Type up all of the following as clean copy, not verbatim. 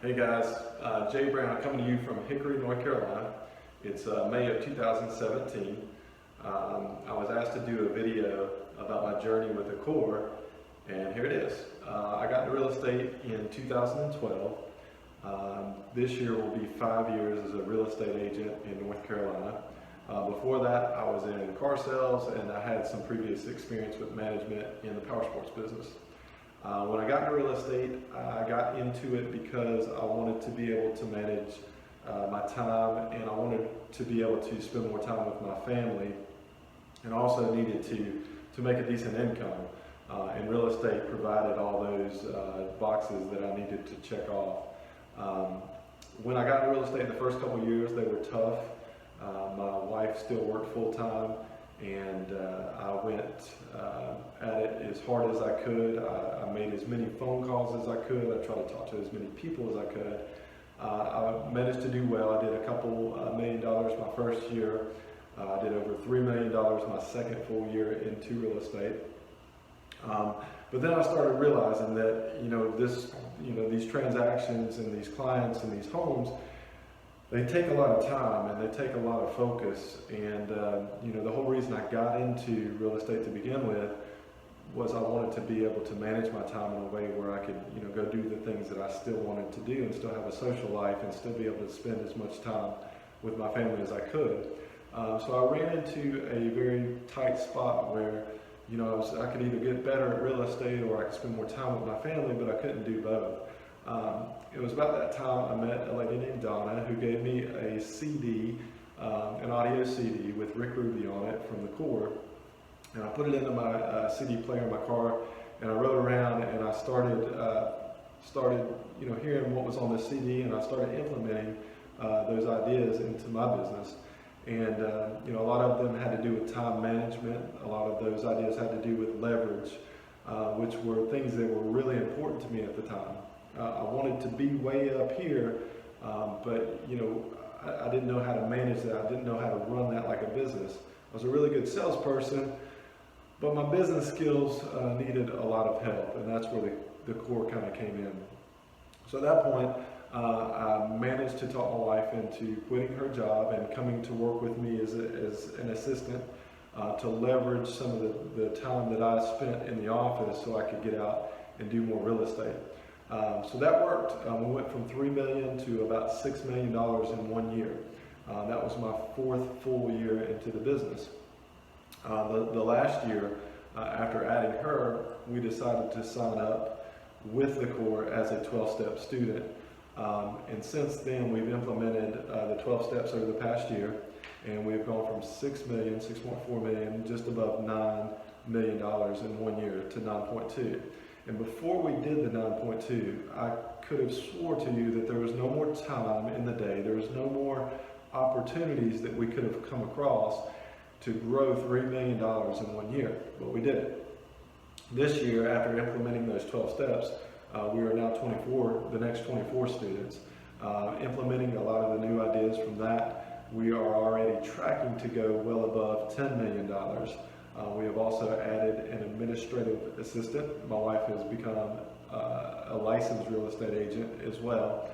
Hey guys, Jay Brown coming to you from Hickory, North Carolina. It's May of 2017. I was asked to do a video about my journey with the Corps, and here it is. I got into real estate in 2012. This year will be 5 years as a real estate agent in North Carolina. Before that, I was in car sales, and I had some previous experience with management in the power sports business. When I got into real estate, I got into it because I wanted to be able to manage my time, and I wanted to be able to spend more time with my family, and also needed to make a decent income. And real estate provided all those boxes that I needed to check off. When I got into real estate, the first couple of years, they were tough. My wife still worked full time, and I went at it as hard as I could. I made as many phone calls as I could. I tried to talk to as many people as I could. I managed to do well. I did a couple $1 million my first year. I did over $3 million my second full year into real estate. But then I started realizing that these transactions and these clients and these homes, they take a lot of time and they take a lot of focus. And the whole reason I got into real estate to begin with was I wanted to be able to manage my time in a way where I could go do the things that I still wanted to do and still have a social life and still be able to spend as much time with my family as I could. So I ran into a very tight spot where I could either get better at real estate or I could spend more time with my family, but I couldn't do both. It was about that time I met a lady named Donna who gave me a CD, an audio CD with Rick Ruby on it from the Corps, and I put it into my CD player in my car, and I rode around and I started hearing what was on the CD, and I started implementing those ideas into my business. And a lot of them had to do with time management. A lot of those ideas had to do with leverage, which were things that were really important to me at the time. I wanted to be way up here, but I didn't know how to manage that. I didn't know how to run that like a business. I was a really good salesperson, but my business skills needed a lot of help, and that's where the Corps kind of came in. So at that point, I managed to talk my wife into quitting her job and coming to work with me as an assistant to leverage some of the time that I spent in the office so I could get out and do more real estate. So that worked. We went from $3 million to about $6 million in 1 year. That was my fourth full year into the business. The last year, after adding her, we decided to sign up with the Corps as a 12-step student. And since then, we've implemented the 12 steps over the past year, and we've gone from $6.4 million, just above $9 million in 1 year to 9.2. And before we did the 9.2, I could have swore to you that there was no more time in the day, there was no more opportunities that we could have come across to grow $3 million in 1 year, but we did it. This year, after implementing those 12 steps, we are now the next 24 students. Implementing a lot of the new ideas from that, we are already tracking to go well above $10 million. We have also added an administrative assistant. My wife has become a licensed real estate agent as well.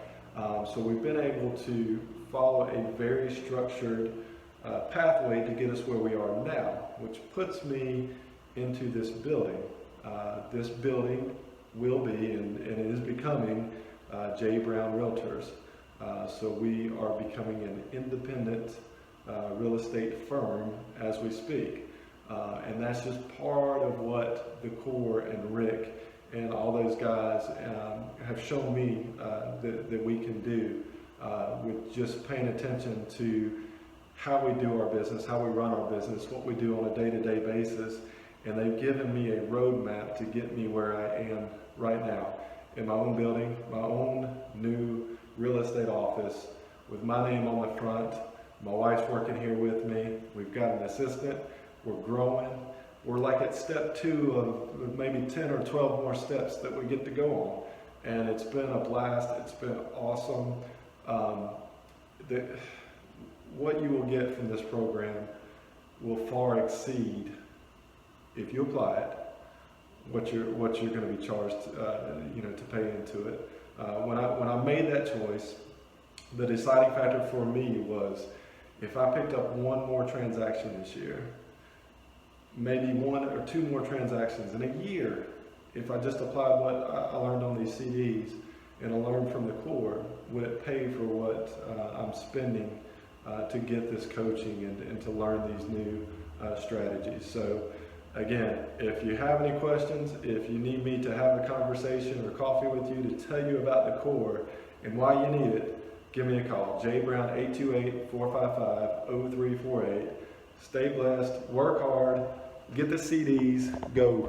So we've been able to follow a very structured pathway to get us where we are now, which puts me into this building. This building will be, and it is becoming, Jay Brown Realtors. So we are becoming an independent real estate firm as we speak. And that's just part of what the Corps and Rick and all those guys have shown me that we can do with just paying attention to how we do our business, how we run our business, what we do on a day-to-day basis. And they've given me a roadmap to get me where I am right now, in my own building, my own new real estate office with my name on the front. My wife's working here with me. We've got an assistant. We're growing. We're like at step 2 of maybe 10 or 12 more steps that we get to go on. And it's been a blast. It's been awesome. What you will get from this program will far exceed, if you apply it, what you're going to be charged, to pay into it. When I made that choice, the deciding factor for me was if I picked up one more transaction this year, maybe one or two more transactions in a year, if I just applied what I learned on these CDs and I learned from the core, would it pay for what I'm spending to get this coaching and to learn these new strategies? So again, if you have any questions, if you need me to have a conversation or coffee with you to tell you about the core and why you need it, give me a call. Jay Brown, 828-455-0348. Stay blessed, work hard, get the CDs, go.